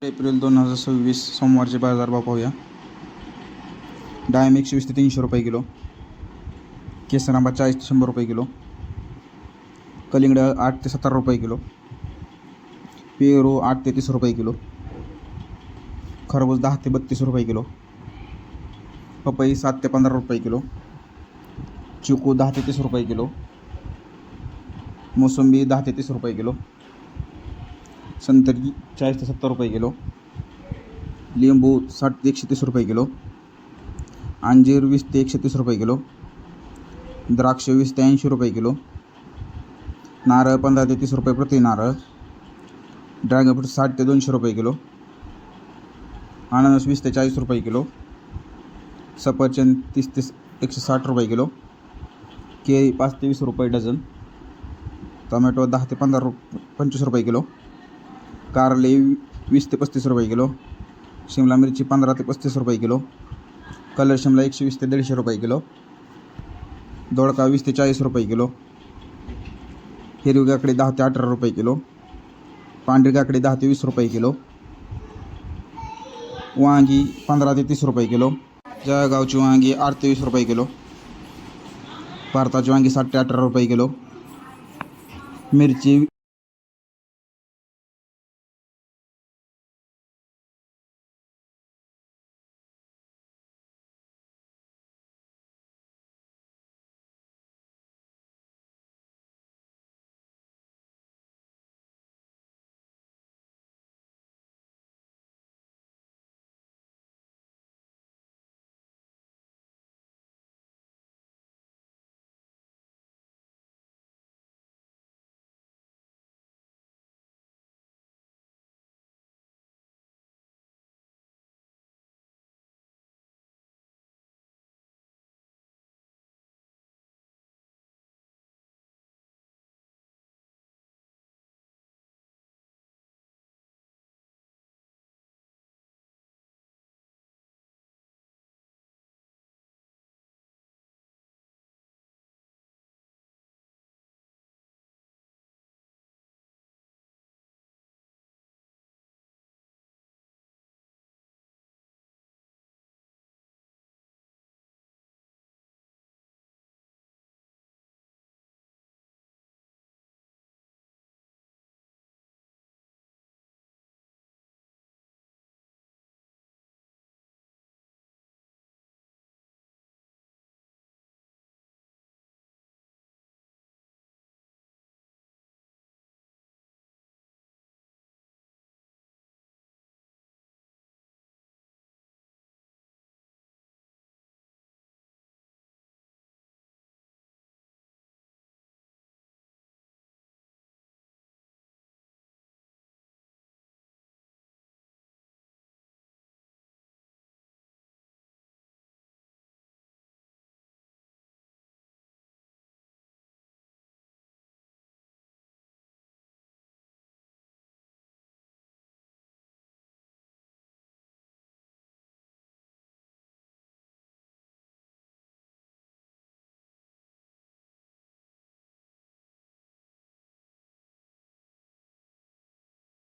April 2026 सोमवारचे बाजारभाव पाहूया. डाळिंब 120 ते 300 रुपये किलो, केसर आंबा 40 ते 100 रुपये किलो, कलिंगड 8 ते 17 रुपये किलो, पेरू 8 ते 30 रुपये किलो, खरबूज 10 ते 32 रुपये किलो, पपई 7 ते 15 रुपये किलो, चिकू 10 ते 30 रुपये किलो, मोसंबी 10 ते 30 रुपये किलो, संत्री 40 ते 70 रुपये किलो, लिंबू 60 ते 130 रुपये किलो, अंजीर 20 ते 130 रुपये किलो, द्राक्ष 20 ते 80 रुपये किलो, नारळ 15 ते 30 रुपये प्रति नारळ, ड्रॅगन फ्रूट 60 ते 200 रुपये किलो, अननस 20 ते 40 रुपये किलो, सफरचंद 30 ते 160 रुपये किलो, केळी 5 ते 20 रुपये डझन, टोमॅटो 10 ते 25 रुपये किलो, कारले 20 ते 35 रुपये किलो, शिमला मिरची 15 ते 35 रुपये किलो, कलर शिमला 120 ते 150 रुपये किलो, दोडका 20 ते 40 रुपये किलो, हिरवी काकडी 10 ते 18 रुपये किलो, पांढरी काकडी 10 ते 20 रुपये किलो, वांगी 15 ते 30 रुपये किलो, जळगावची वांगी 8 ते 20 रुपये किलो, भारताची वांगी 7 ते 18 रुपये किलो, मिरची